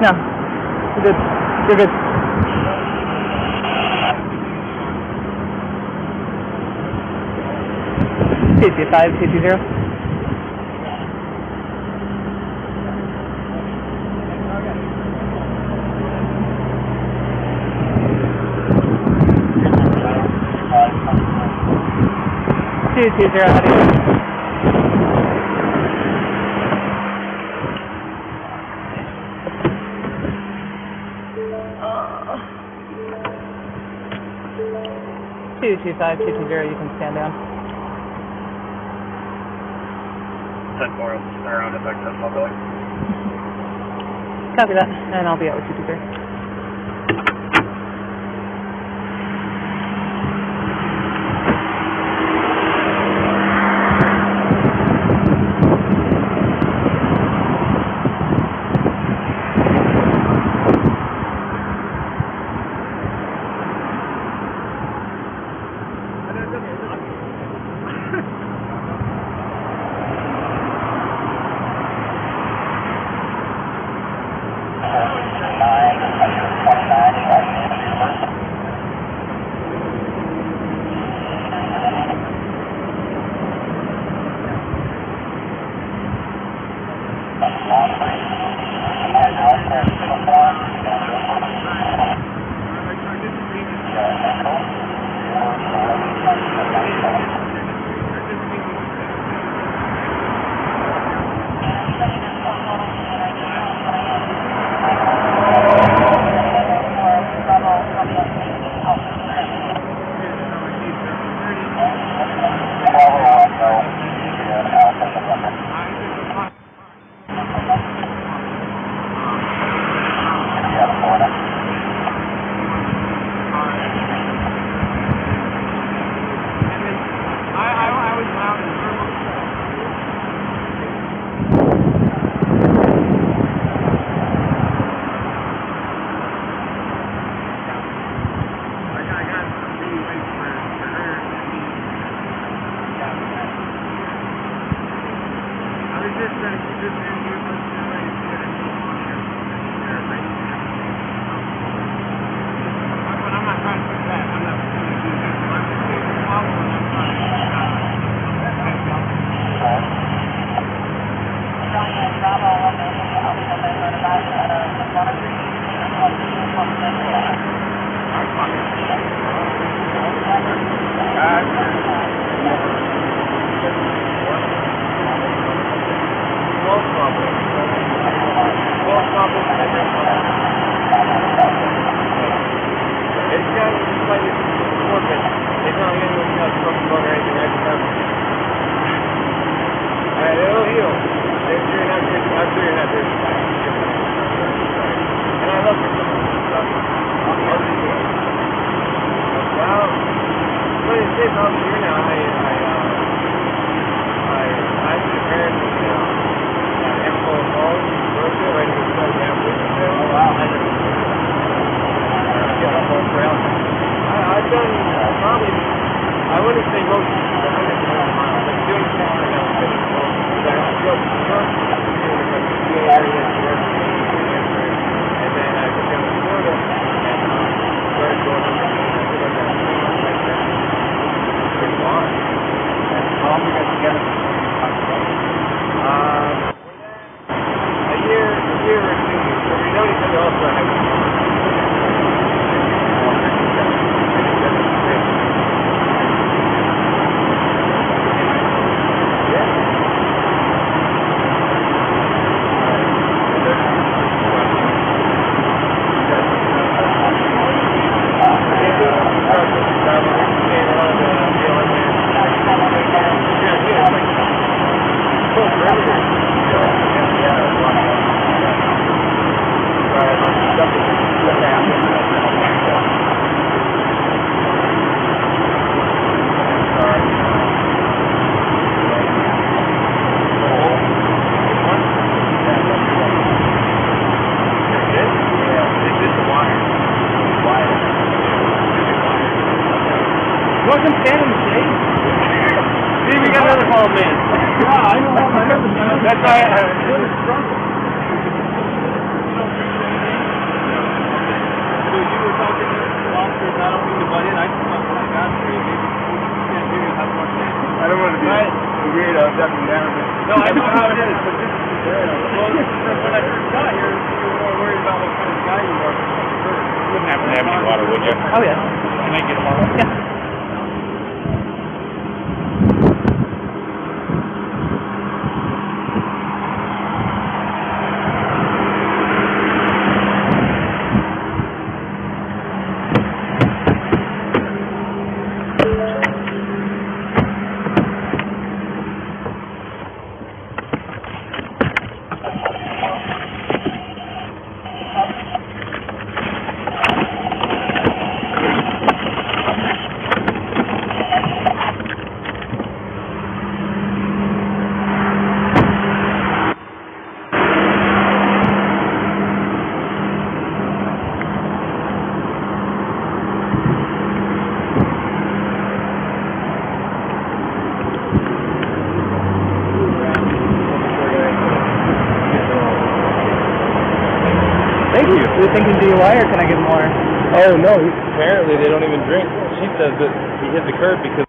No. You're good. You're good. TC5, TC0. TC0, how do you? 225, 220, you can stand down. 10-4, around effect of mobility. Copy that, and I'll be out with 223. Wasn't standing in the shade. See, we got another call, man. Yeah, I know. That's why I Chris, I don't mean to butt in. I just want what I got for you. Maybe you can't do it. Have more chance. I don't want to be Right. weird up and down. No, I know how it is, but this is well, when I first got here, you were more worried about what kind of guy you are. You wouldn't happen to have any water, would you? Oh, yeah. Can I get them all? Yeah. Thank you. Are you thinking DUI or can I get more? Oh no, apparently they don't even drink. She says that he hit the curb because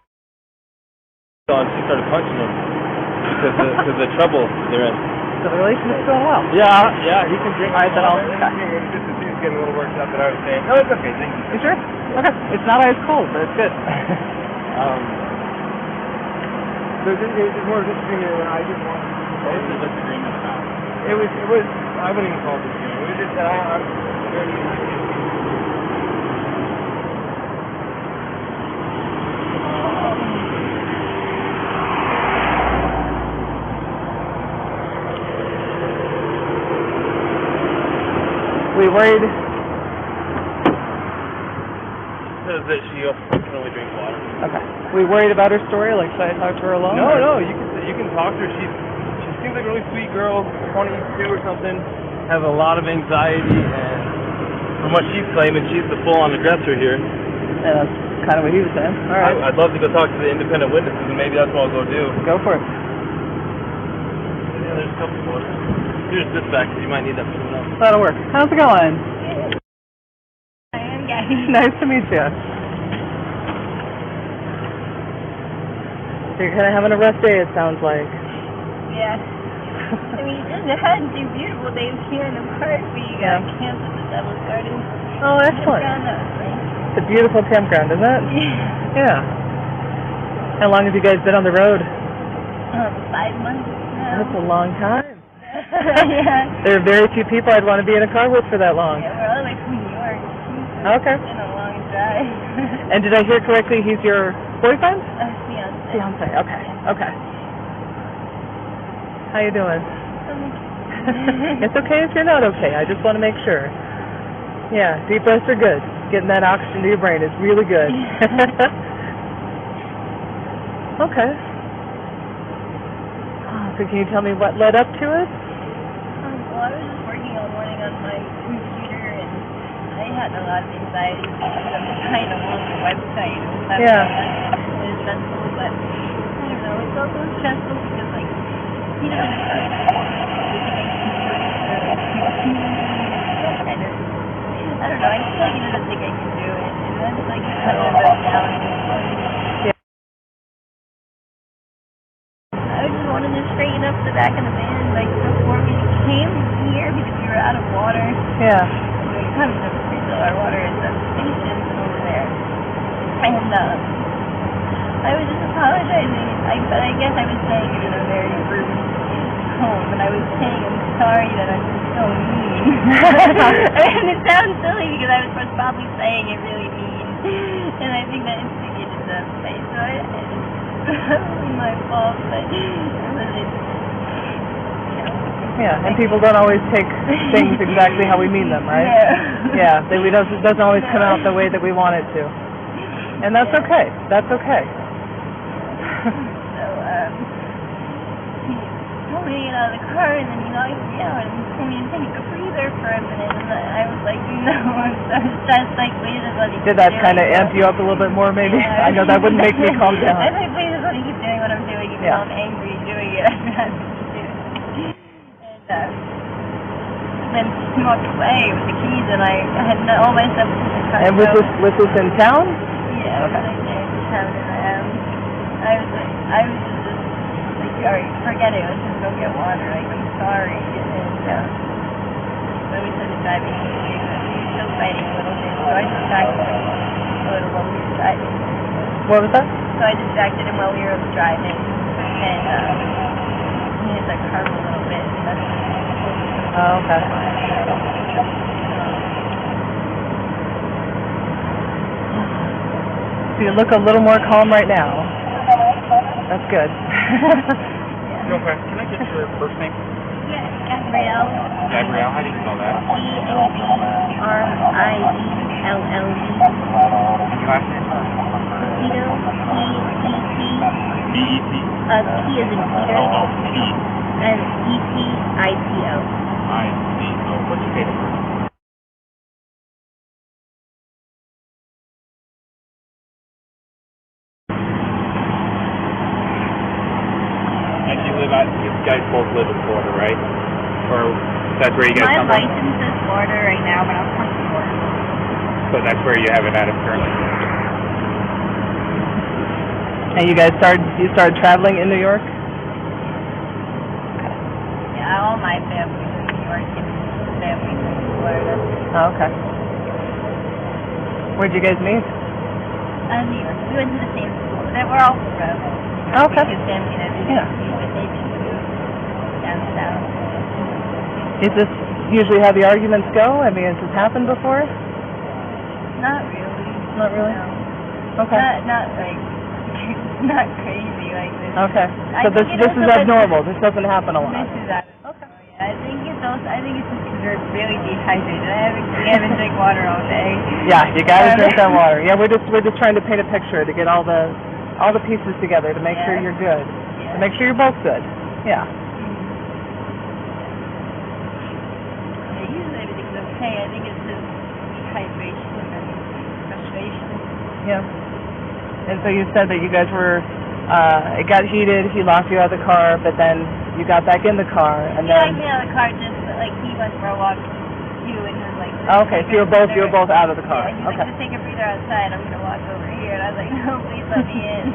she started punching him because the trouble they're in. So the relationship's going well. Yeah, he can drink. All right, then I'll... She's getting a little worked up that I was saying. No, it's okay. Thank you. You sure? Okay. It's not ice cold, but it's good. So this is more just between you and I just want to disagreement about. It was, I wouldn't even call it disagreement. It was just that I'm very used to it. We worried... Says that she can only drink water. Okay. We worried about her story? Like, should I talk to her alone? No, you can talk to her. She seems like a really sweet girl, 22 or something. Has a lot of anxiety, and from what she's claiming, she's the full-on aggressor here. Yeah, that's kind of what he was saying. All right. I'd love to go talk to the independent witnesses, and maybe that's what I'll go do. Go for it. Yeah, there's a couple more. Here's this back, because you might need that for someone else. That'll work. How's it going? I am Gaby. Nice to meet you. You're kind of having a rough day, it sounds like. Yeah. I mean, you had 2 beautiful days here in the park, but you got canceled the Devil's Garden. Oh, excellent. Campground, that was nice. It's a beautiful campground, isn't it? Yeah. How long have you guys been on the road? 5 months now. That's a long time. Yeah. There are very few people I'd want to be in a car with for that long. Yeah, we're all the way from New York. Okay. It's been a long drive. And did I hear correctly, he's your boyfriend? Fiancé. Fiancé, okay, okay. How you doing? It's okay if you're not okay. I just want to make sure. Yeah, deep breaths are good. Getting that oxygen to your brain is really good. Okay. So can you tell me what led up to it? Well, I was just working all morning on my computer, and I had a lot of anxiety because I was trying to launch a website and stuff. Yeah. It was stressful, but I don't know. It's also stressful because, like, you know, kind of, I don't know. I feel like he doesn't think I can do it, and that's like kind of down. Yeah. I just wanted to straighten up the back of the van, like before we came here because we were out of water. Yeah. We come to refill our water at the station over there, and I was just apologizing. But I guess I was saying it in a very rude tone, but I was saying I'm sorry that I'm so mean. And it sounds silly because I was probably saying it really mean, and I think that instigated the fight. So it's probably my fault, but it wasn't. Yeah, and people don't always take things exactly how we mean them, right? Yeah. Yeah, it doesn't always come out the way that we want it to. And that's okay. That's okay. So, he told me to get out of the car, and then he knocked me out, and he told me to take a breather for a minute, and I was like, no, I was just like, please just let me keep Did that doing kind of it. amp you up a little bit more, maybe? Yeah. I know that wouldn't make me calm down. I was like, please just let me keep doing what I'm doing, even though I'm angry doing it. I'm not to do it. And, then he walked away with the keys, and I had all my stuff in the car. And was this in town? Yeah, okay. I was there in town, and I was just like, alright, forget it. Let's just go get water. Like, I'm sorry. And but we started driving, and we were still fighting a little bit. So I distracted him a little while we were driving. What was that? So I distracted him while we were driving, and he hit the curb a little bit. And that's Oh, okay. So you look a little more calm right now. That's good. No, can I get your first name? Yeah, Gabrielle. Gabrielle, how do you spell that? G-A-B-R-I-E-L-L-E. And your last name? Petito. B-E-T. P as in Peter. And E-T-I-T-O. I-T-O. What's your date of birth? And you guys both live in Florida, right? Or that's where you guys come from? My license is Florida right now, but I'm from Florida. So that's where you have it at currently? And you guys started traveling in New York? Yeah, all my family's in New York and family's in Florida. Oh, okay. Where'd you guys meet? New York. We went to the same school. We're all from Okay. his family and everything. Yeah. But they just moved down south. Is this usually how the arguments go? I mean, has this happened before? Not really. Not really? No. Okay. Not like, not crazy like this. Okay. I So this think it is also abnormal. This doesn't happen a lot. This is that. Okay. I think it's just because we're really dehydrated. We haven't drank water all day. Yeah, you gotta drink that water. Yeah, we're just trying to paint a picture to get all the pieces together to make sure you're good. Yeah. To make sure you're both good. Yeah. Usually everything's okay. I think it's just dehydration and frustration. Yeah. And so you said that you guys were, it got heated, he locked you out of the car, but then you got back in the car, and Yeah, then... I got out of the car just, like, he went for a walk, too, and was like... Okay, so you were both out of the car. Yeah, he's Okay. like, just take a breather outside, I'm gonna walk over here, and I was like, no, please let me in.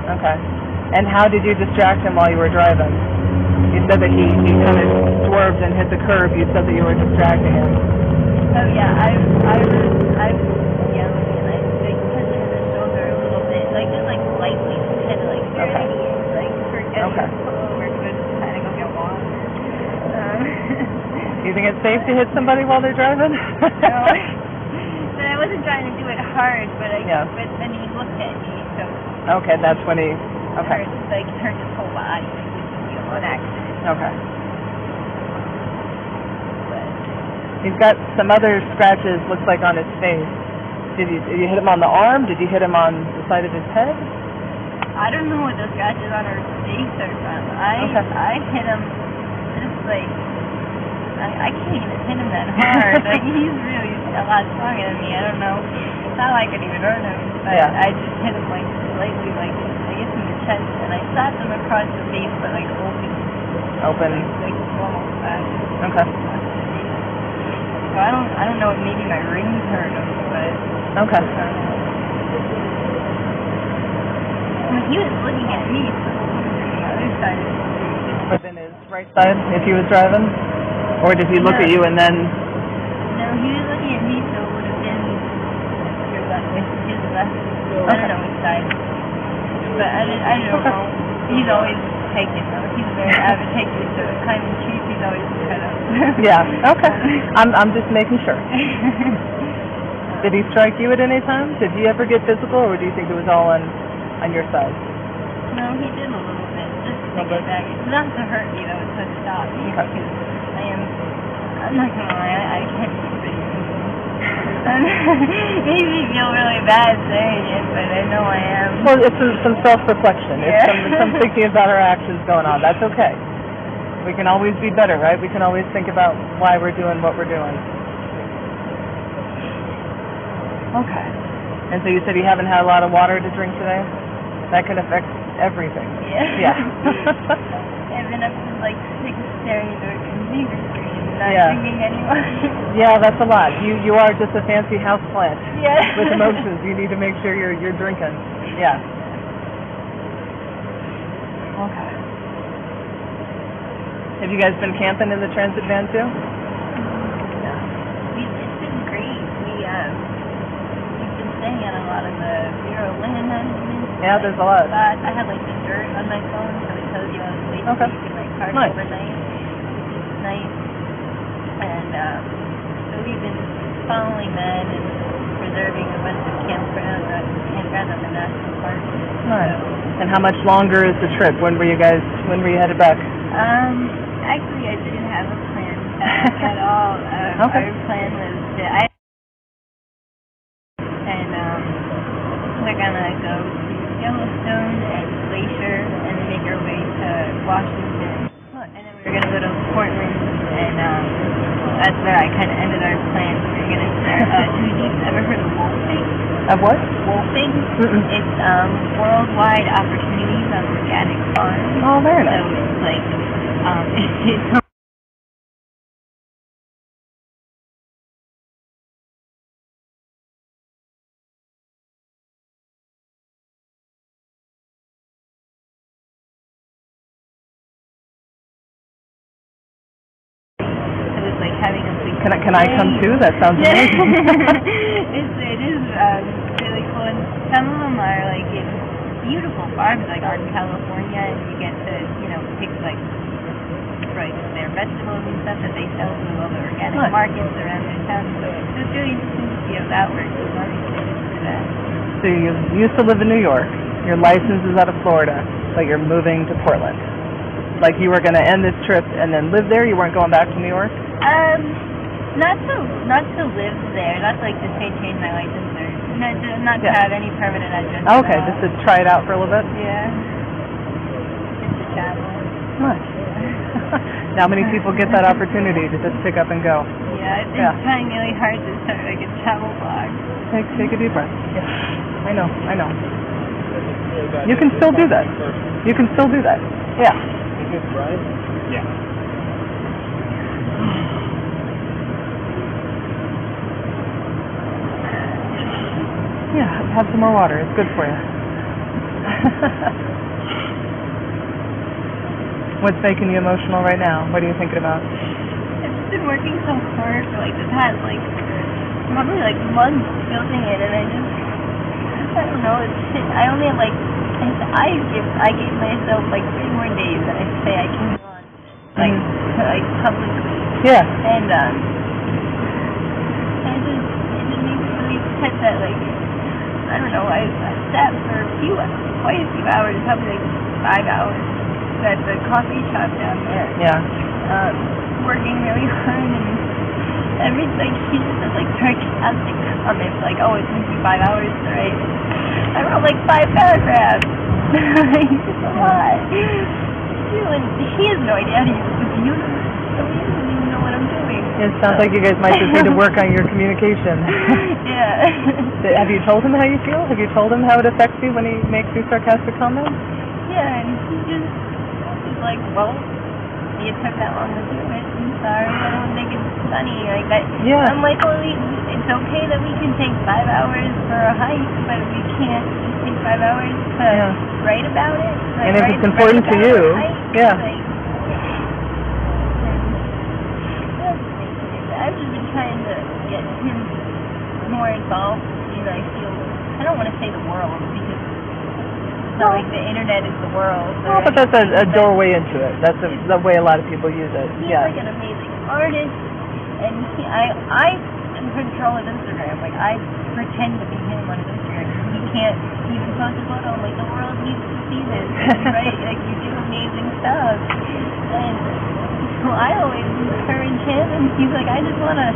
Okay. And how did you distract him while you were driving? You said that he kind of swerved and hit the curb. You said that you were distracting him. Oh, yeah, I was yelling, and I, like, touched him in the shoulder a little bit, like, just, like, lightly, just kind of, like, Okay. like, forgetting Okay. to pull over, because I was trying to go get water. Do you think it's safe to hit somebody while they're driving? No. But I wasn't trying to do it hard, but but then he looked at me, so... Okay, that's when he... Okay. Turned his whole body, like, it was an accident. Okay. But... He's got some other scratches, looks like, on his face. Did you hit him on the arm? Did you hit him on the side of his head? I don't know what the scratches on her face are from. I hit him just like... I can't even hit him that hard. Like, he's really a lot stronger than me. I don't know how I could even hurt him. But I just hit him, like, slightly, like, I guess in the chest. And I slapped him across the face, but, like, open. Open. Like normal slaps. Okay. So I don't know if maybe my rings hurt him, but... Okay. He was looking at me, so he was on the other side of the street. Within his right side, if he was driving? Or did he look at you and then... No, he was looking at me, so it would have been your left, his left. I don't know which side. But I don't know. He's always taken, though. He's a very avid taker, so kind of cheap, he's always cut up. Yeah, okay. I'm just making sure. Did he strike you at any time? Did he ever get physical, or do you think it was all on your side? No, he did a little bit, just to get back. Not to hurt me, though, to stop me, because I'm not gonna lie, I can't keep it. It makes me feel really bad saying it, but I know I am. Well, it's some self-reflection. Yeah. It's some thinking about our actions going on. That's okay. We can always be better, right? We can always think about why we're doing what we're doing. Okay. And so you said you haven't had a lot of water to drink today? That can affect everything. Yeah. Yeah. I've been up since like 6 staring into a eating ice cream, not Yeah. drinking anymore. Yeah, that's a lot. You are just a fancy houseplant Yeah. with emotions. You need to make sure you're drinking. Yeah. Okay. Have you guys been camping in the transit van too? It's been great. We've been staying at a lot of the Bureau of Land Management. Yeah, there's a lot. I have like the dirt on my phone, so it tells you all the places Okay. you can like park Nice. overnight, which is nice. And so we've been following that and preserving a bunch of campgrounds on the national park. Nice. And how much longer is the trip? When were you headed back? Actually, I didn't have a plan at all. Okay. Our plan was to, we're gonna go to Yellowstone and Glacier and then make our way to Washington. And then we're gonna go to Portland, and that's where I kind of ended our plan. We're gonna start. Ever heard of wolfing? Of what? Wolfing. Mm-mm. It's worldwide opportunities on organic farms. Oh, very So nice. it's like it's like having a big Can I come too? That sounds amazing. It is really cool, and some of them are like in beautiful farms like out in California, and you get to pick like their vegetables and stuff that they sell to all the organic Nice. markets around their town. So it's really interesting to see how that works. I'm not excited for that. So you used to live in New York. Your license is out of Florida, but you're moving to Portland. Like you were going to end this trip and then live there? You weren't going back to New York? Not to live there. Not like to say change my license or not to have any permanent address. Okay, just to try it out for a little bit? Yeah. Just to travel. Nice. Not many people get that opportunity to just pick up and go. Yeah, I've been trying really hard to start like a travel blog. Take a deep breath. Yeah. I know. You can still do that. You can still do that. Yeah. Is this Brian? Yeah. Yeah, have some more water. It's good for you. What's making you emotional right now? What are you thinking about? I've just been working so hard for like the past probably months building it, and I don't know. I only have I gave myself 3 more days, and I say I can go on publicly. Yeah. And it just makes me really upset that I don't know. I sat for quite a few hours, probably 5 hours, at the coffee shop down there. Yeah. Working really hard, and everything. She just said sarcastic comments oh, it's going to be 5 hours, right? I wrote 5 paragraphs. It's a lot. She has no idea how to use the computer, so he doesn't even know what I'm doing. It sounds like you guys might just need to work on your communication. Yeah. Have you told him how you feel? Have you told him how it affects you when he makes these sarcastic comments? Yeah, and he's well, you took that long to do it. I'm sorry, I don't think it's funny like that. Yeah. I'm well, it's okay that we can take 5 hours for a hike, but we can't just take 5 hours to write about it. And if it's important to you, I've just been trying to get him more involved in, I don't want to say the world, because it's not like the internet is the world. No, but that's a doorway into it. That's the way a lot of people use it. He's an amazing artist, and I in control of Instagram. I pretend to be him on Instagram. He can't even post a photo. The world needs to see this, right? You do amazing stuff, and so I always encourage him, and he's I just want to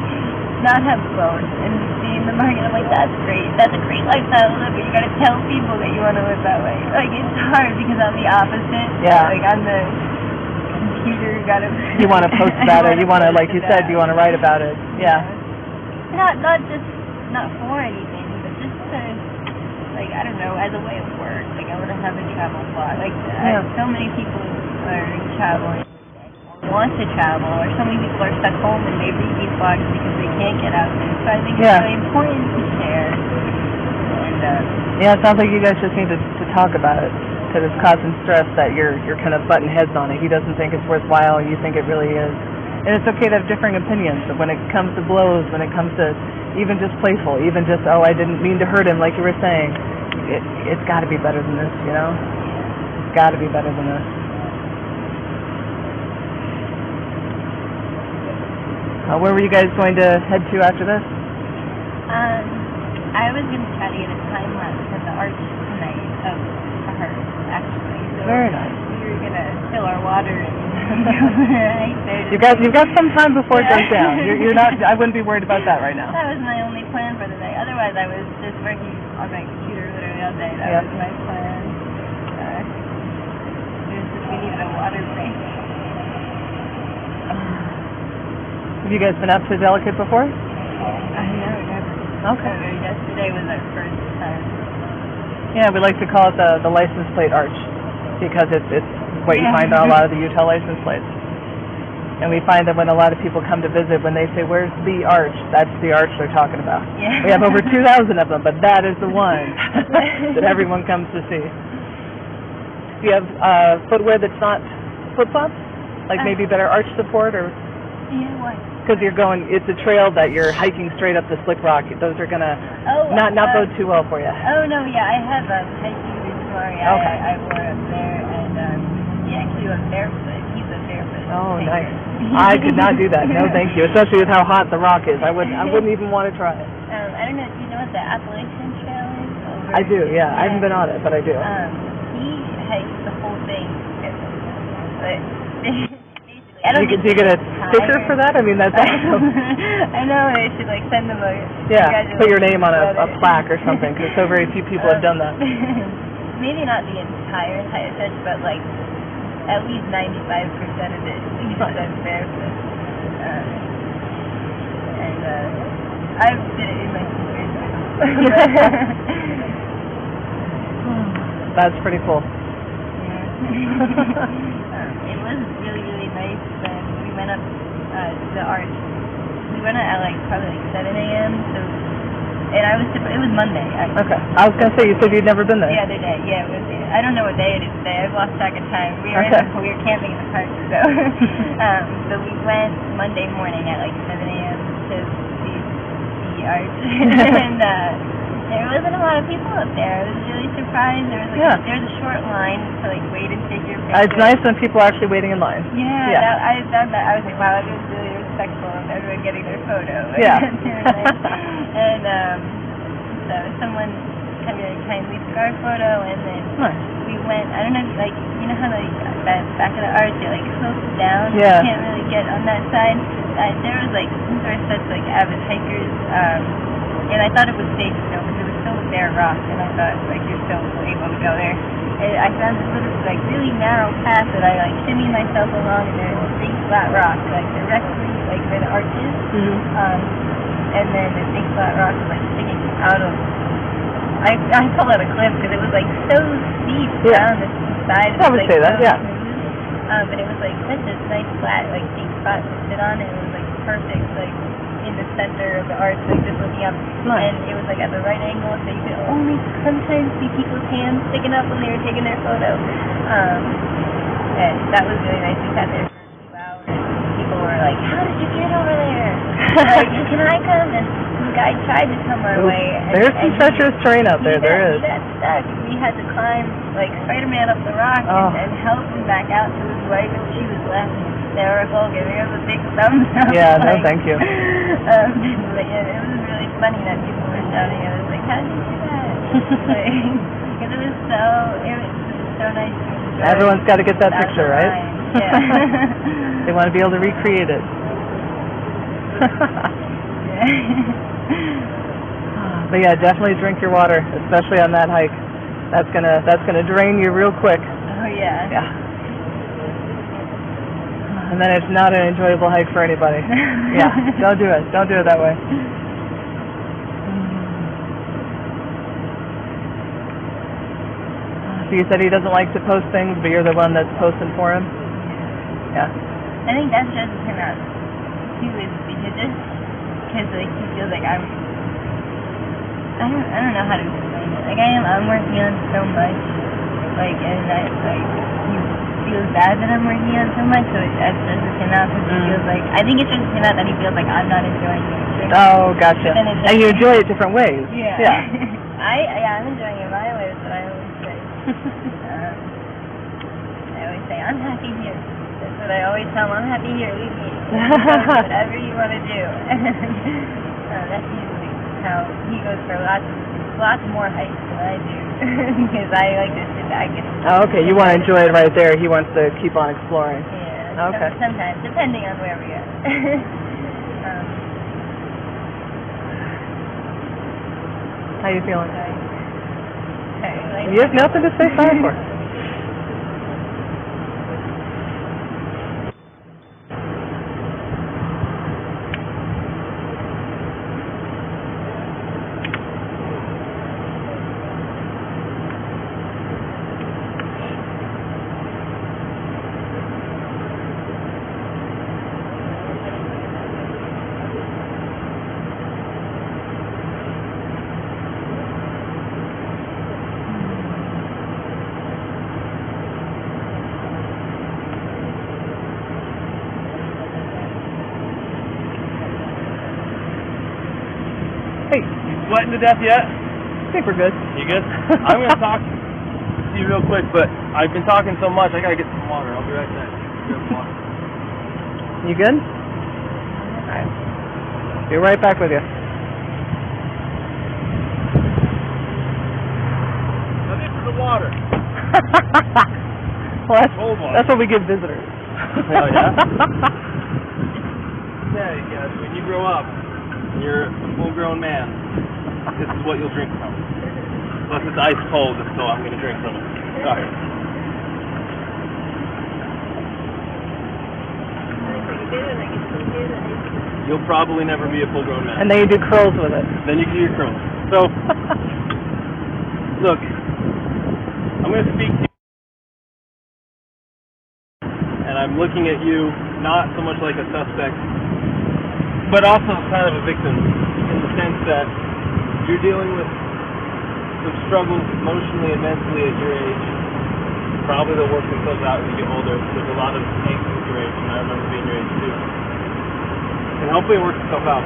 not have phones and be in the market. I'm that's great. That's a great lifestyle to live, but you got to tell people that you want to live that way. It's hard because I'm the opposite. Yeah. On the computer, you got to. You want to post about it. You want to, like you said, you want to write about it. Yeah. Not for anything, but just to, I don't know, as a way of work. I want to have a travel blog. So many people are traveling. want to travel, or so many people are stuck home and they read these blogs because they can't get out there. So I think Yeah. it's really important to share. And Yeah, it sounds like you guys just need to talk about it, because it's causing stress that you're kind of butting heads on it. He doesn't think it's worthwhile, you think it really is. And it's okay to have differing opinions, but when it comes to blows, when it comes to even just playful, even just, oh, I didn't mean to hurt him, like you were saying, it's got to be better than this, you know? It's got to be better than this. Where were you guys going to head to after this? I was going to try to get a time lapse at the arch tonight of her, actually. So Very nice. we were going to fill our water and go right there. You've got some time before it goes down. You're not. I wouldn't be worried about that right now. That was my only plan for the day. Otherwise, I was just working on my computer literally all day. That was my plan. We needed a water break. Have you guys been up to Delicate before? No, never. Okay. Yesterday was our first time. Yeah, we like to call it the license plate arch, because it's what you find on a lot of the Utah license plates. And we find that when a lot of people come to visit, when they say, "Where's the arch?" that's the arch they're talking about. Yeah. We have over 2,000 of them, but that is the one that everyone comes to see. Do you have footwear that's not flip-flops? Like maybe better arch support, or? Yeah, why? Because it's a trail that you're hiking straight up the slick rock. Those are gonna not bode too well for you. Oh no, yeah, I have hiking boots for you. Okay. I wore up there, and he actually was barefoot. He's a barefoot. Oh, hiker. nice. I could not do that. No, thank you. Especially with how hot the rock is. I wouldn't even want to try it. I don't know. Do you know what the Appalachian Trail is? I do. Yeah, I haven't been on it, but I do. He hikes the whole thing. But Do you get a sticker for that? I mean, that's awesome. I know, they should send them a put your name on a plaque or something, because so very few people have done that. Maybe not the entire stretch, but at least 95% of it he's done barefoot. And I did it in my sneakers. That's pretty cool. It was really, really nice. We went up to the arch. We went at probably 7 a.m. So, and it was Monday. Okay. I was gonna say, you said you'd never been there. The other day, yeah. It was. I don't know what day it is today. I've lost track of time. We were camping in the park, so so we went Monday morning at 7 a.m. to see the arch, and there wasn't a lot of people up there. I was really surprised. There was there's a short line to wait and take your picture. It's nice when people are actually waiting in line. Yeah. I found that. I was like, wow, that was really respectful of everyone getting their photo. Yeah. And so someone kindly took our photo, and then we went. I don't know, you know how that back of the arch it slopes down. Yeah. You can't really get on that side. There was since we're such avid hikers. And I thought it was safe still, because it was still a bare rock, and I thought, you're still able to go there. And I found this little, really narrow path that I, shimmied myself along, and there's a big flat rock, directly, where the arch is. Mm-hmm. And then the big flat rock is, sticking out of, I call it a cliff, because it was, so steep down the side. I would say that, yeah. But it was, such a nice, flat, deep spot to sit on, and it was, perfect, in the center of the arch, just looking up, and it was at the right angle, so you could only sometimes see people's hands sticking up when they were taking their photo. And that was really nice. We sat there for 2 hours. People were like, "How did you get over there?" Can I come? And the guy tried to come our way. There's some treacherous terrain out there. There is. He got stuck. We had to climb Spider-Man up the rock and help him back out to his wife, and she was laughing hysterical, giving us a big thumbs up. Yeah, no, thank you. But yeah, it was really funny that people were shouting at us, how did you do that? Because it was so nice to enjoy. Everyone's got to get that picture, right? Yeah. They want to be able to recreate it. But yeah, definitely drink your water, especially on that hike. That's gonna drain you real quick. Oh yeah. Yeah. And then it's not an enjoyable hike for anybody. Yeah, don't do it. Don't do it that way. So you said he doesn't like to post things, but you're the one that's posting for him? Yeah. I think that doesn't turn out too is because like he feels like I don't know how to explain it. Like I'm working on so much, like, and he feels bad that I'm working on so much, so it doesn't turn out because he feels like, I think it doesn't turn out that he feels like I'm not enjoying it. Oh, gotcha. And you enjoy it different ways. Yeah. I'm enjoying it my way, but I always say, I'm happy here. That's what I always tell him, I'm happy here, leave me. Whatever you want to do. That's usually how he goes for lots more hikes than I do. Because I like to sit back and... Oh, okay, you want to enjoy it right there. He wants to keep on exploring. Yeah. Okay. Sometimes, depending on where we are. How you feeling? Sorry, You have nothing to say sorry for. Hey, You sweating to death yet? I think we're good. You good? I'm going to talk to you real quick, but I've been talking so much, I got to get some water. I'll be right back. Grab some water. You good? Alright. Be right back with you. Now this is the water. Well, Cold water. that's what we give visitors. Oh, yeah? Yeah, you guys, when you grow up, and you're a full-grown man, this is what you'll drink from. Plus it's ice cold, so I'm going to drink from it. Sorry. You'll probably never be a full-grown man. And then you do curls with it. Then you can do your curls. So, look, I'm going to speak to you, and I'm looking at you not so much like a suspect, but also kind of a victim, in the sense that you're dealing with some struggles emotionally and mentally at your age. Probably they'll work themselves out as you get older. There's a lot of angst at your age, and I remember being your age too. And hopefully it works itself out.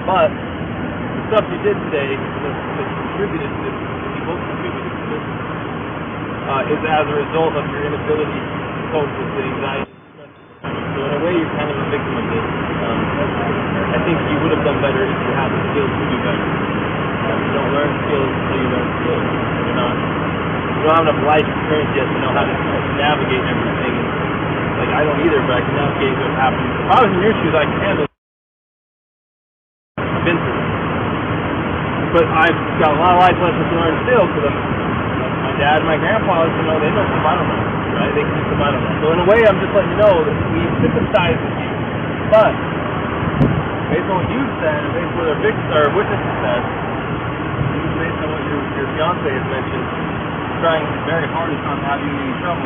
But the stuff you did today that contributed to this, you both contributed to this, is as a result of your inability to cope with the anxiety. So in a way, you're kind of a victim of this. I think you would have done better if you had the skills to do better. You don't learn skills until you learn skills. You don't have enough life experience yet to know how to navigate everything. And, I don't either, but I can navigate what's happening. If I was in your shoes, I can handle it. I've been through it. But I've got a lot of life lessons to learn still, because my dad and my grandpa, they know stuff I don't know. Right? They can do stuff I don't know. So in a way, I'm just letting you know that we sympathize with you. But based on what you've said, and based on what our witnesses said, based on what your fiancé has mentioned, trying very hard not to have you in any trouble,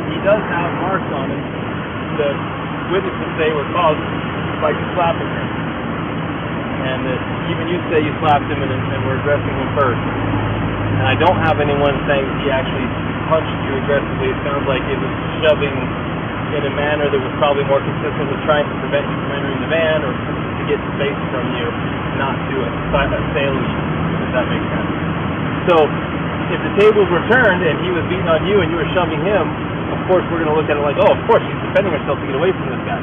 he does have marks on him that witnesses say were caused by you slapping him. And that even you say you slapped him and were addressing him first. And I don't have anyone saying he actually punched you aggressively. It sounds like it was shoving in a manner that was probably more consistent with trying to prevent you from entering the van or to get space from you, not to assail you, if that makes sense. So, if the tables were turned and he was beating on you and you were shoving him, of course we're going to look at it like, oh, of course, she's defending herself to get away from this guy.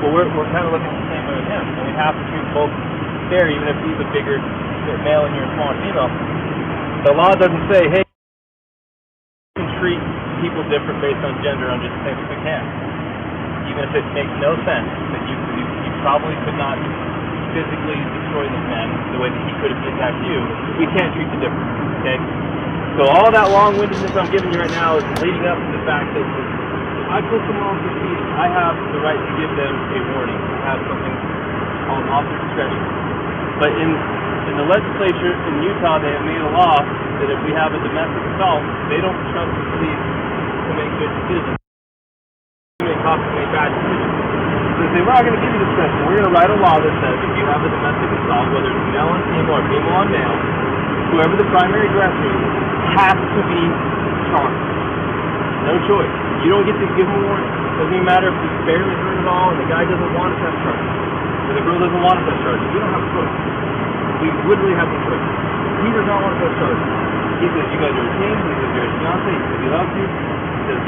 Well, we're kind of looking at the same way with him. And we have to treat both fair, even if he's a bigger male and you're a smaller female. The law doesn't say, hey, you can treat people different based on gender. I'm just saying we can. Even if it makes no sense that you probably could not physically destroy this man the way that he could have attacked you, we can't treat you different, okay? So all that long-windedness I'm giving you right now is leading up to the fact that if I put them on proceedings, I have the right to give them a warning. I have something called officer discretion. But in the legislature in Utah, they have made a law that if we have a domestic assault, they don't trust the police to make good decisions. cops make bad decisions. So they say, we're not going to give you discretion. We're going to write a law that says if you have a domestic assault, whether it's male on female or female on male, whoever the primary aggressor is has to be charged. No choice. You don't get to give them a warning. Doesn't even matter if he's barely hurt at all and the guy doesn't want to press charges. Or the girl doesn't want to press charges. We don't have a choice. We literally have no choice. He does not want to press charges. He says you guys are a team. He says you're his fiancé. He says he loves you. He says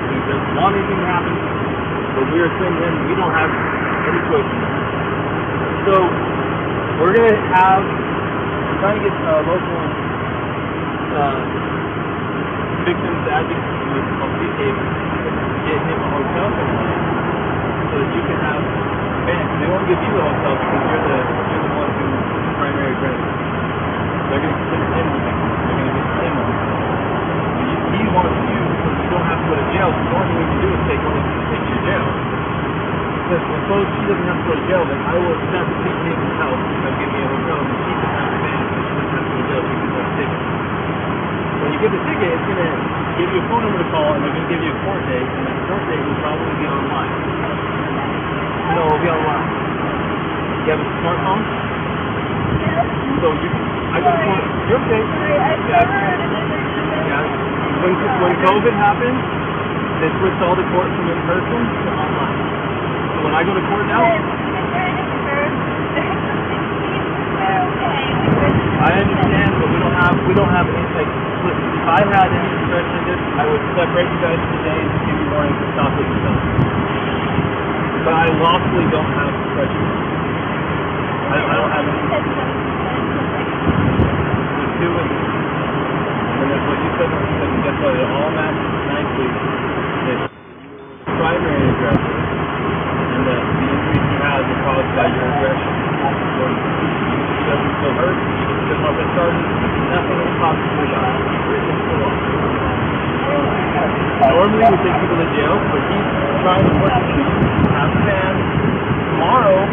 he doesn't want anything to happen. But we are saying to him, we don't have any choice in that. So we're going to have, we're trying to get local victims advocacy group called Gaby get him a hotel somewhere so that you can have fans. They won't give you the hotel because you're the one who's the primary aggressor. They're going to consider him the victim. They're going to get him a hotel. He wants you so you don't have to go to jail. So the only thing we can do is take you to jail. Because suppose she doesn't have to go to jail, then I will accept Gaby's help and give me a hotel and she can have a fan so she doesn't have to go to jail. She can get a ticket. When you get the ticket, it's going to give you a phone number to call, and they're going to give you a court date, and the court date will probably be online. No, it will be online. You have a smartphone? Yeah. So you can, I go to court. You're okay. I've never heard of it. Yeah. When COVID happened, they switched all the court from in person to online. So when I go to court now, I understand, but we don't have any, like, listen, if I had any discretion in this, I would separate you guys today and give you warning to stop what you're doing. But I lawfully don't have discretion. I don't have any. There's two of them. And that's what you said, and guess what, it all matches nicely that the primary aggressor and the injuries he has are caused by your aggression. So he doesn't feel hurt, he doesn't want to start, nothing is possibly done. Normally we take people to jail, but he's trying to work with you, have a fan. Tomorrow, you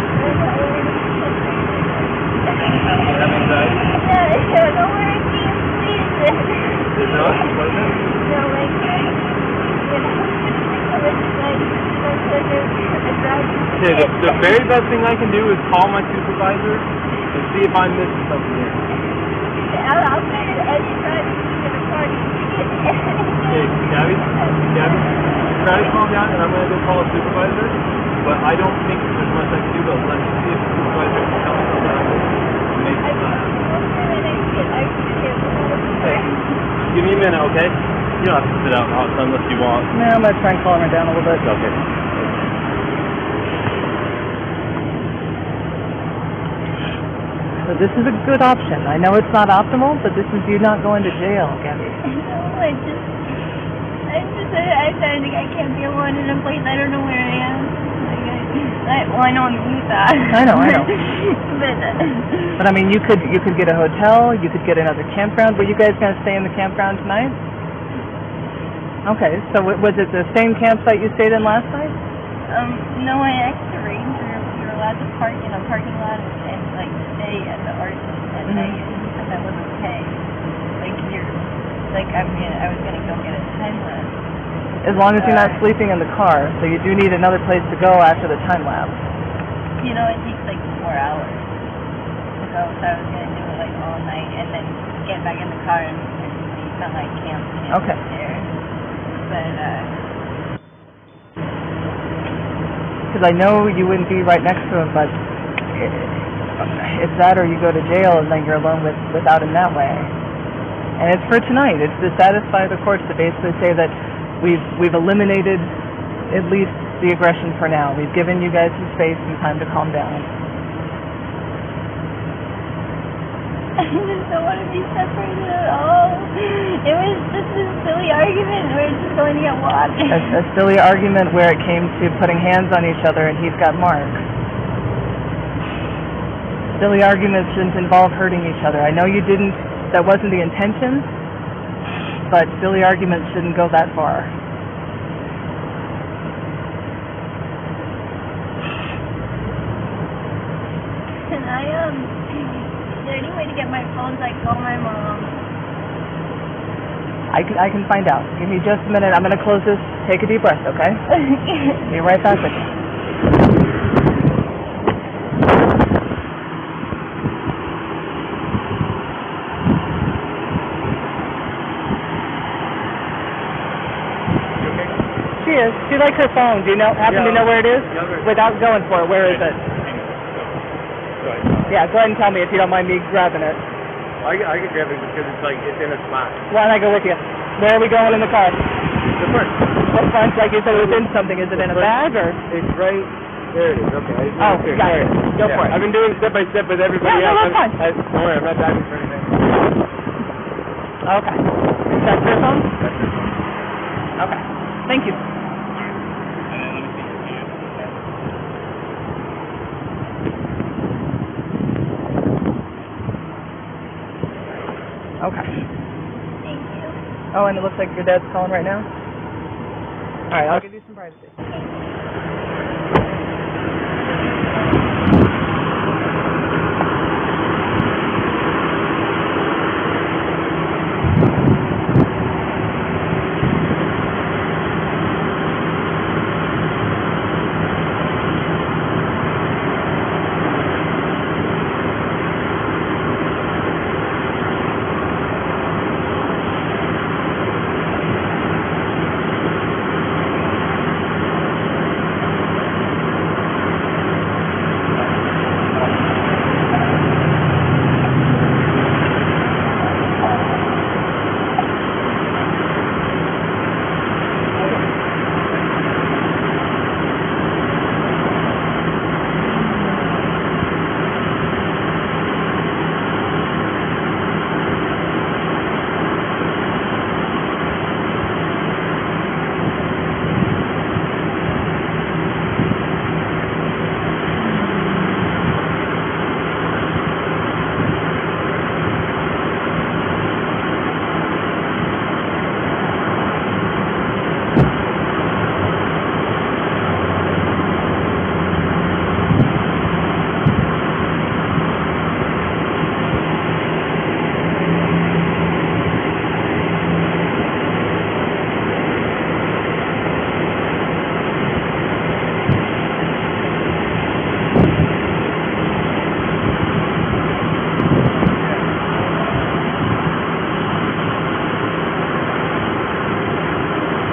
have anxiety? No, no, we're in team, please. There's no, what is it? No, like, Okay, the very best thing I can do is call my supervisor and see if I'm missing something here. I'll say it anytime you get a party. Okay, Gaby, try to calm down and I'm going to go call a supervisor, but I don't think there's much I can do, but let me see if the supervisor can tell me something I can make this not happen. Okay, give me a minute, okay? You don't have to sit out in the hot sun unless you want. No, I'm going to try and calm her down a little bit. Okay. So this is a good option. I know it's not optimal, but this is you not going to jail, Gabby. No, I think I can't be alone in a place I don't know where I am. Well, I know I'm in Utah. I know. But I mean, you could get a hotel, you could get another campground. Were you guys going to stay in the campground tonight? Okay, so was it the same campsite you stayed in last night? No, I asked the ranger if we were allowed to park in a parking lot and like stay at the arch at night, and he said that was okay. I was gonna go get a time lapse. As long as you're not sleeping in the car, so you do need another place to go after the time lapse. You know, it takes like 4 hours to go, so I was gonna do it like all night and then get back in the car and sleep, not like camp Okay. there. But Because I know you wouldn't be right next to him, but it's that or you go to jail and then you're alone without him that way. And it's for tonight. It's to satisfy the courts to basically say that we've eliminated at least the aggression for now. We've given you guys some space and time to calm down. I just don't want to be separated at all. It was just a silly argument. We're just going to get water. A silly argument where it came to putting hands on each other and he's got marks. Silly arguments shouldn't involve hurting each other. I know you didn't, that wasn't the intention, but silly arguments shouldn't go that far. And is there any way to get my phone so I call my mom? I can find out. Give me just a minute. I'm going to close this. Take a deep breath, okay? Be right back with you. She is. She likes her phone. Do you happen to know where it is? Without going for it, where is it? Go ahead. Yeah, go ahead and tell me if you don't mind me grabbing it. I can grab it because it's in a spot. Why don't I go with you? Where are we going in the car? The front. The front, like you said, it was in something. Is it in a bag or? It's right there. It is. Okay. Oh, got it. Go for it. I've been doing step by step with everybody Yeah, no, else. that's fine. Don't worry, I'm not diving for anything. Okay. That's your phone? That's it. Okay. Thank you. Okay. Thank you. Oh, and it looks like your dad's calling right now? All right, I'll give you some privacy.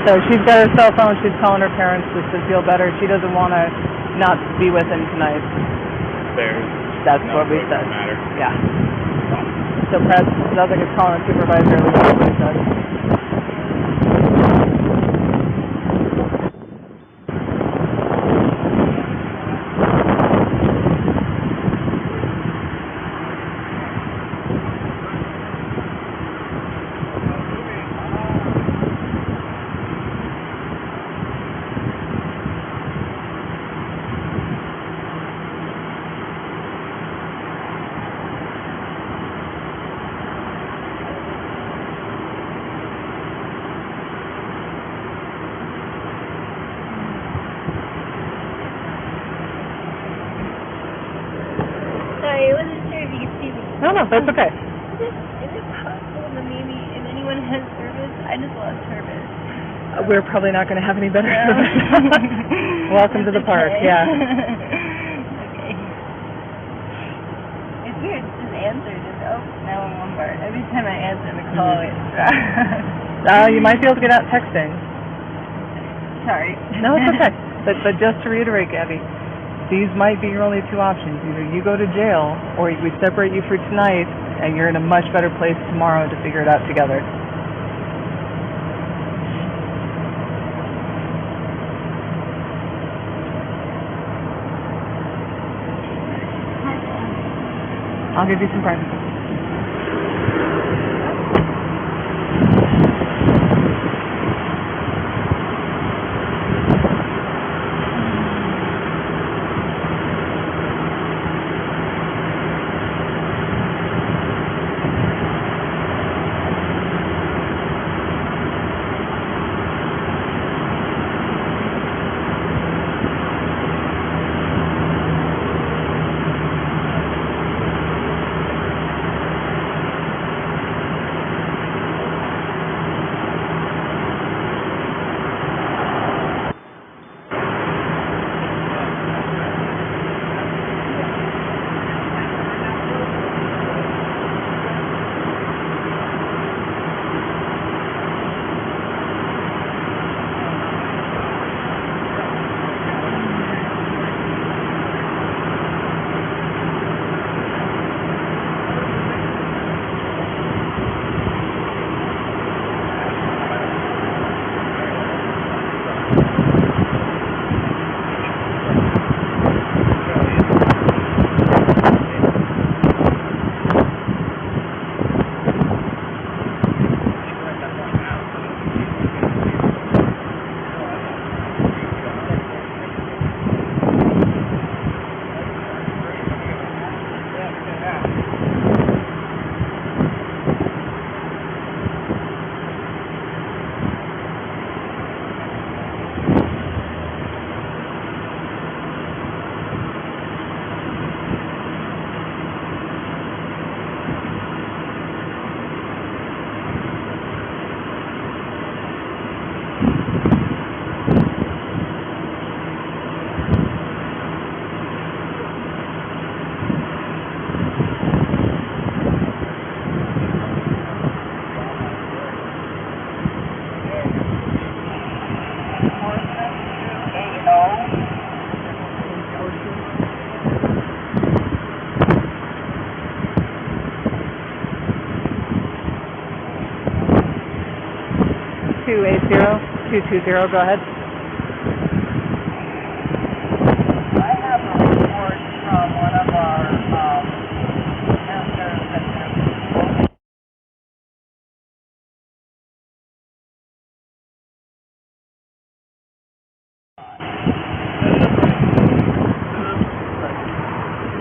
So she's got her cell phone. She's calling her parents just to feel better. She doesn't want to not be with him tonight. There's That's no what we choice said. in the matter. Yeah. So Brad sounds like it's calling a supervisor. At least that's what he said. Sorry, I wasn't sure if you could see me. No, that's okay. Is it possible that maybe if anyone has service, I just lost service? We're probably not going to have any better No. service. Welcome to the park. Okay. Yeah. Okay. It's weird. Just answer. Now I'm one part. Every time I answer the call, it's You might be able to get out texting. Sorry. No, it's okay. But just to reiterate, Gabby, these might be your only two options. Either you go to jail, or we separate you for tonight, and you're in a much better place tomorrow to figure it out together. I'll give you some privacy. 280-220, go ahead. I have a report from one of our pastors that has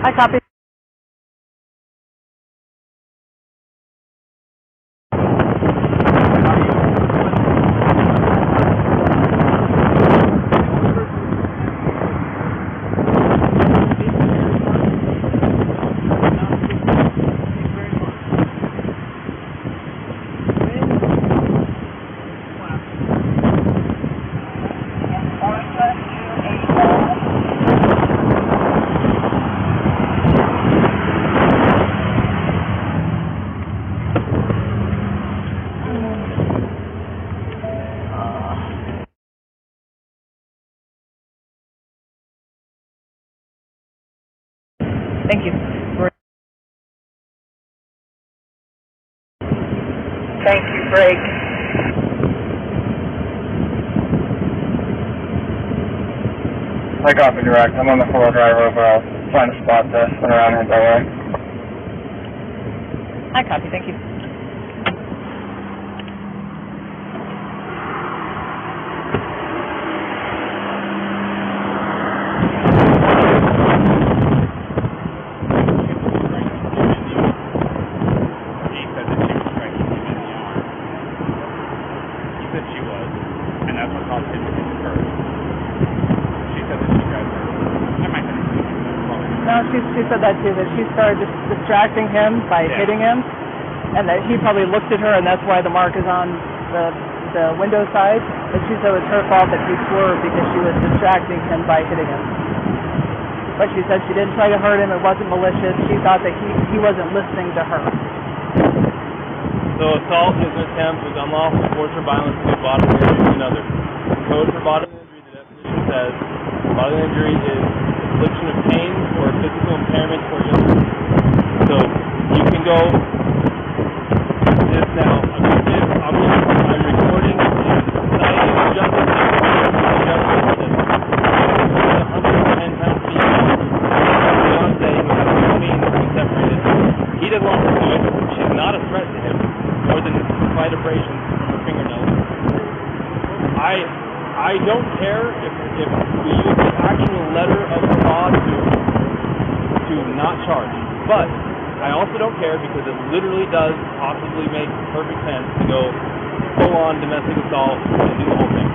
I copy. Thank you. Thank you, break. I copy direct. I'm on the 4 driver over. I'll find a spot to spin around and head that way. I copy, thank you. No, she said that too, that she started distracting him by hitting him, and that he probably looked at her, and that's why the mark is on the window side. But she said it was her fault that he swerved because she was distracting him by hitting him. But she said she didn't try to hurt him, it wasn't malicious, she thought that he wasn't listening to her. So assault is an attempt with unlawful force or violence to do bodily injury to another. The code for bodily injury, the definition says, bodily injury is infliction of pain or physical impairment or illness. So you can go this now. I'm recording and citing justice. A 110-pound female fiancé who has no means to be separated. He doesn't want to do it. She's not a threat to him, more than slight abrasions from her fingernails. I don't care if we use the actual letter of the law to not charge, but I also don't care because it literally does possibly make perfect sense to go full-on domestic assault and do the whole thing.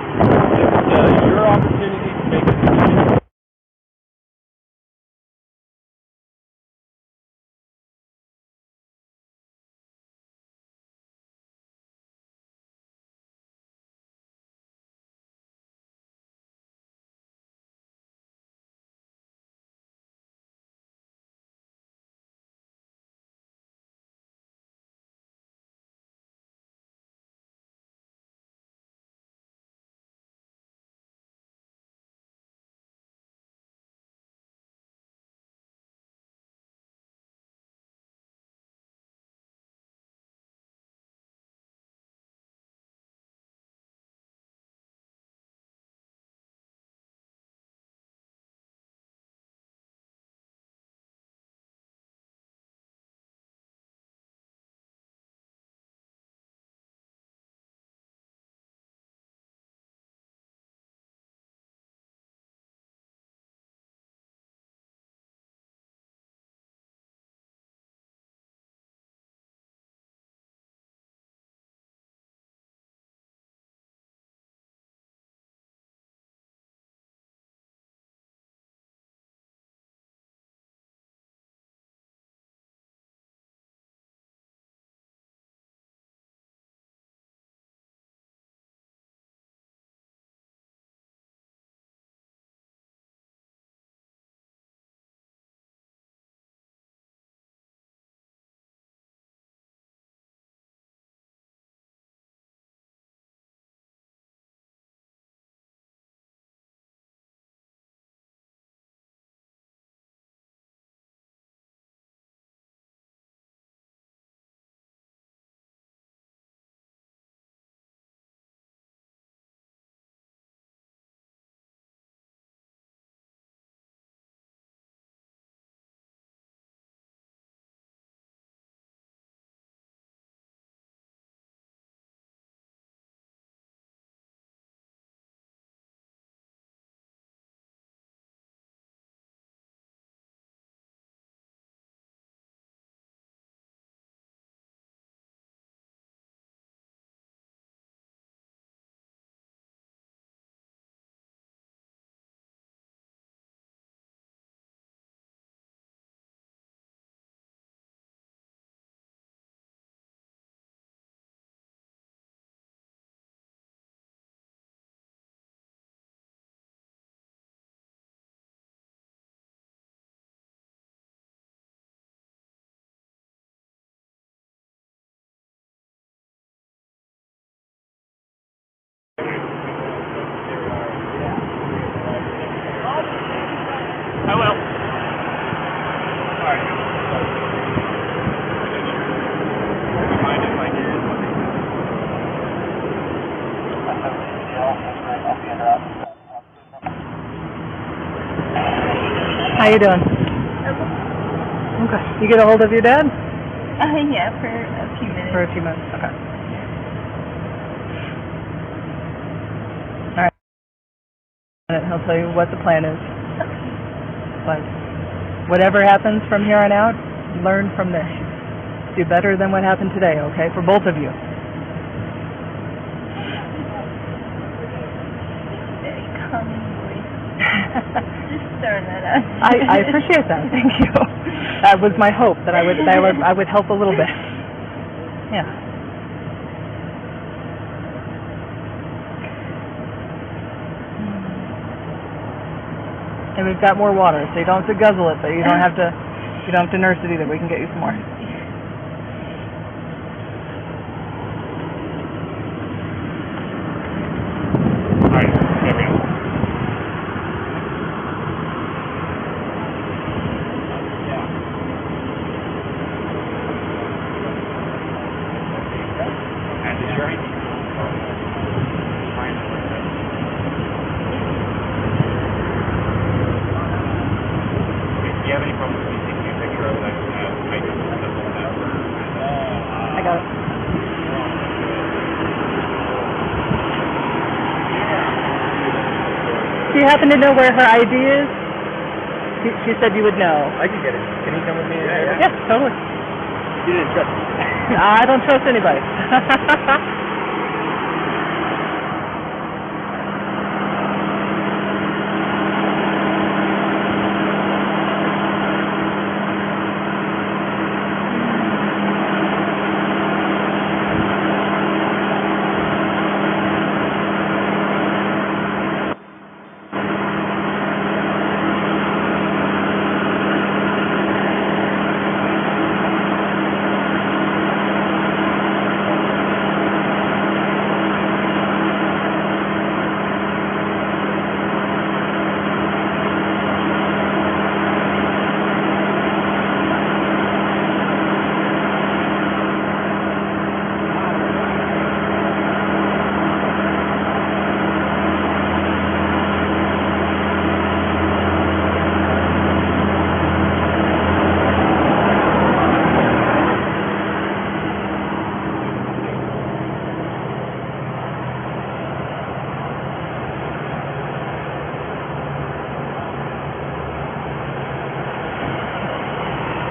This is your opportunity to make a decision. How you doing? Okay. You get a hold of your dad? Yeah, for a few minutes. For a few minutes, okay. All right. And he'll tell you what the plan is. But whatever happens from here on out, learn from this. Do better than what happened today, okay? For both of you. Very calming voice. Just throwing that out. I appreciate that. Thank you. That was my hope that I would help a little bit. Yeah. And we've got more water, so you don't have to guzzle it, but you don't have to nurse it either. We can get you some more. I got it. Do you happen to know where her ID is? She said you would know. I can get it. Can he come with me? Yeah, totally. You didn't trust me. I don't trust anybody.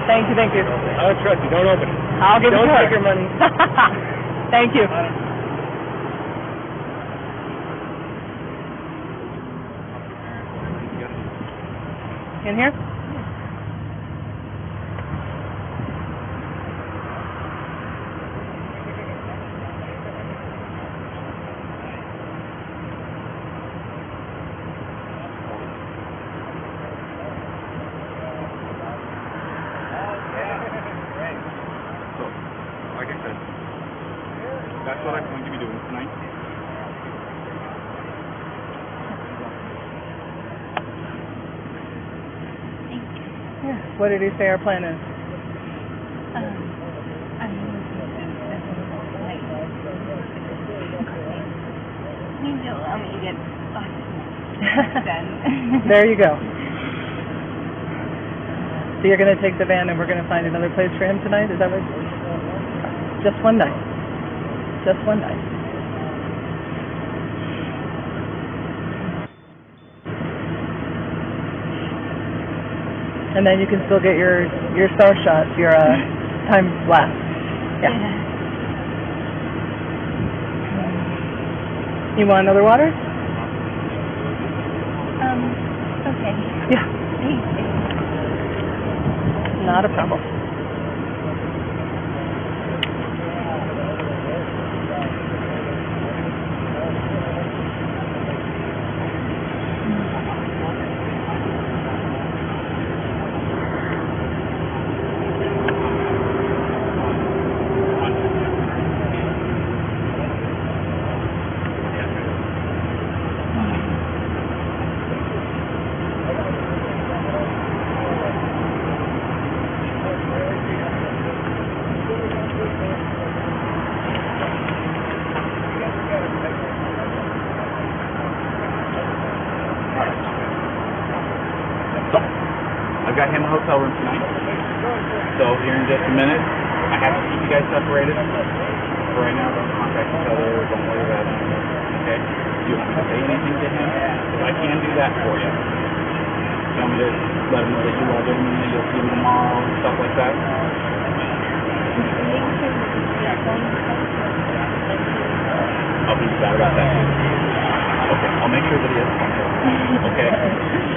Thank you. I don't trust you. Don't open it. I'll give it to her. Don't take your money. Thank you. In here? Like I said, that's what I'm going to be doing tonight. Thank you. Yeah. What did he say our plan is? Maybe you'll allow me to get done. There you go. So you're going to take the van and we're going to find another place for him tonight? Is that right? Just one night. Just one night. And then you can still get your star shots, your time lapse. Yeah. You want another water? Okay. Yeah. Not a problem. hotel room tonight. So here in just a minute, I have to keep you guys separated. For right now, don't contact each other. Don't worry about it. Okay? Do you want me to say anything to him? Because I can do that for you. You want me to let him know that you love him and that you'll see him tomorrow and stuff like that? I'll be bad about that too. Okay, I'll make sure that he has a phone call. Okay?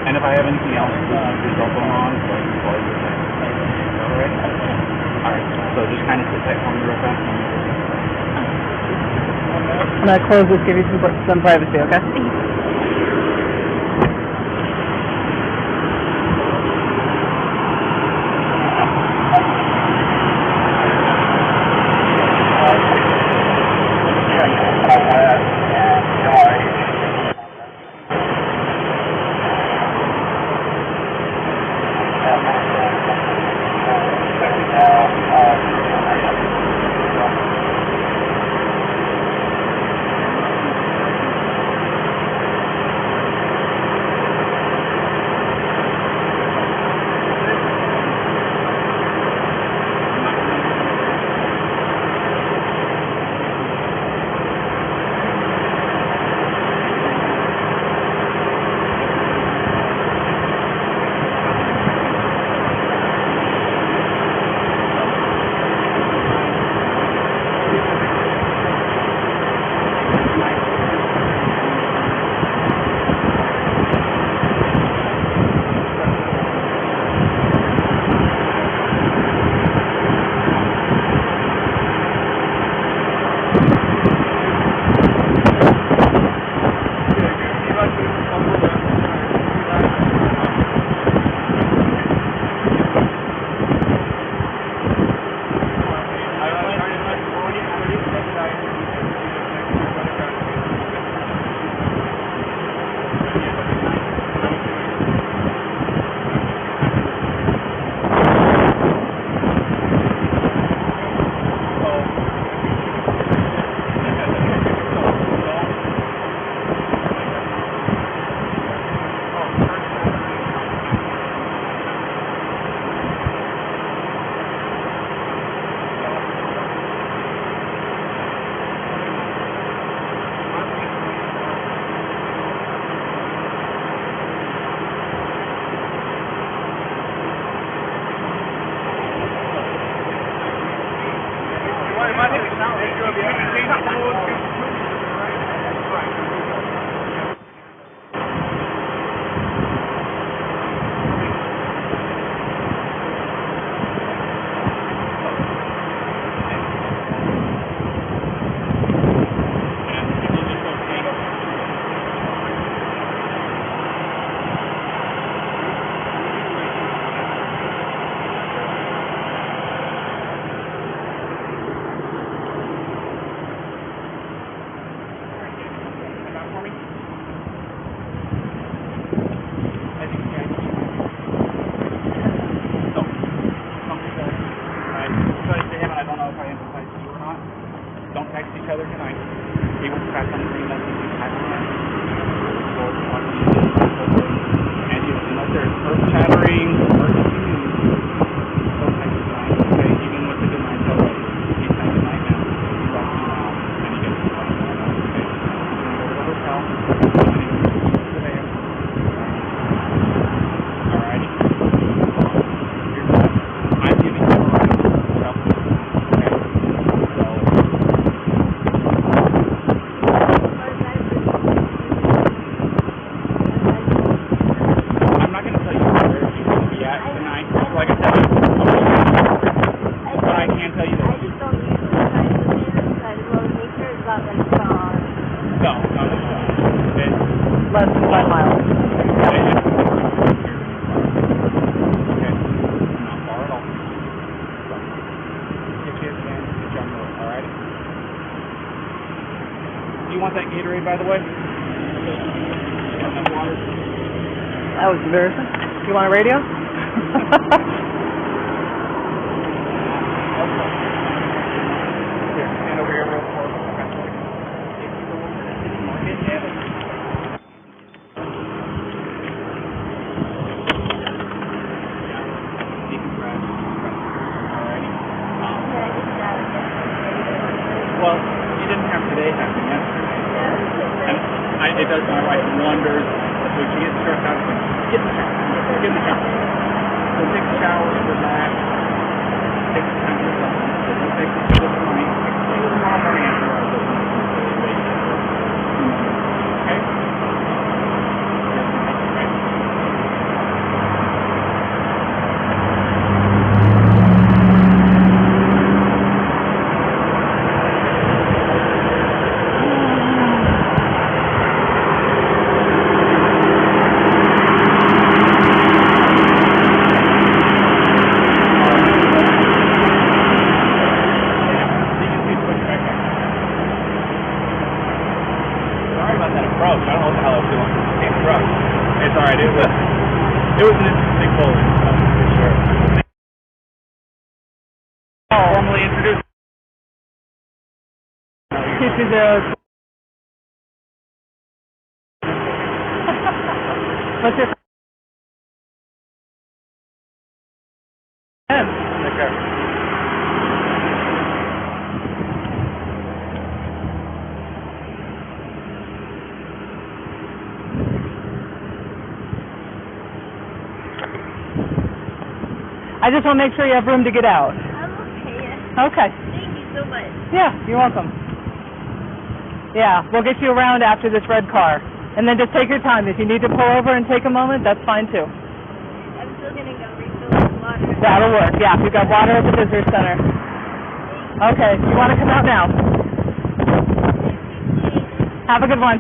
And if I have anything else, please keep your cell phone on so I can call you. Alright? Alright, so just kind of sit tight for me real fast. I'm going to close this, give you some privacy, okay? By the way? That was embarrassing. Do you want a radio? Here, stand over here real close. Well, you didn't have today happen yesterday. And it does my wife wonders. So when she gets stressed out, it's like, get in the shower. Get in the shower. So take a shower, relax, take some time to yourself. So don't take it to this point. Take it tomorrow morning after our business. Okay? It was an interesting polling, for sure. Formally introduced. What's your name? Okay. I just want to make sure you have room to get out. I'm okay. Okay. Thank you so much. Yeah, you're welcome. Yeah, we'll get you around after this red car. And then just take your time. If you need to pull over and take a moment, that's fine too. I'm still going to go refill some water. That'll work. Yeah, we've got water at the visitor center. Okay, you want to come out now? Have a good one.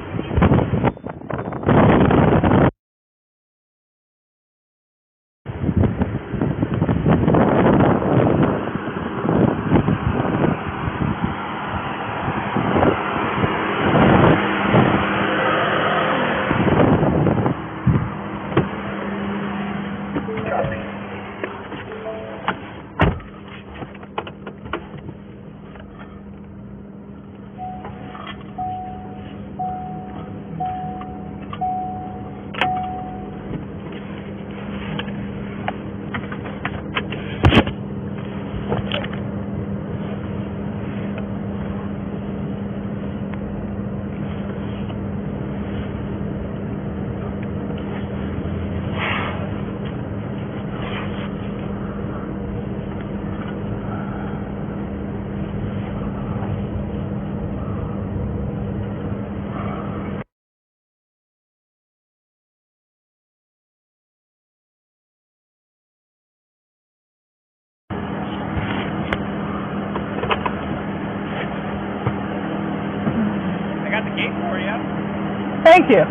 Thank you.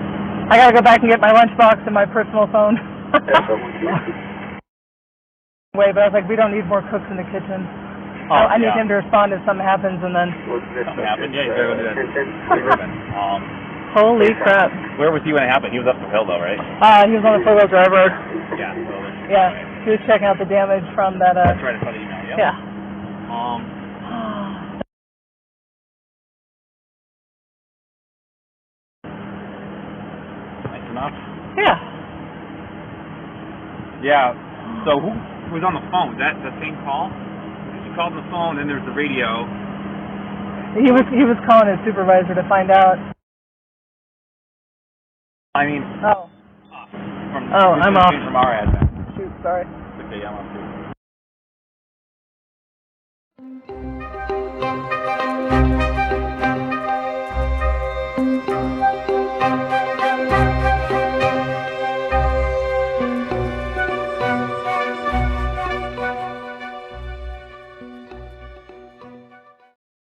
I gotta go back and get my lunchbox and my personal phone. Wait, but I was like, we don't need more cooks in the kitchen. Oh, I need him to respond if something happens, and then. Something happened. Yeah, he's gotta go do that. Holy crap! Where was he when it happened? He was up the hill though, right? He was on the four-wheel drive road. Yeah. So Yeah, he was checking out the damage from that. that's right in front of the email. Yep. Yeah. Nice enough. Yeah. Yeah. So who was on the phone? Was that the same call? She called on the phone, and there's the radio. He was calling his supervisor to find out. I mean. Oh. I'm off. From our advent. Shoot, sorry. Okay, I'm off too.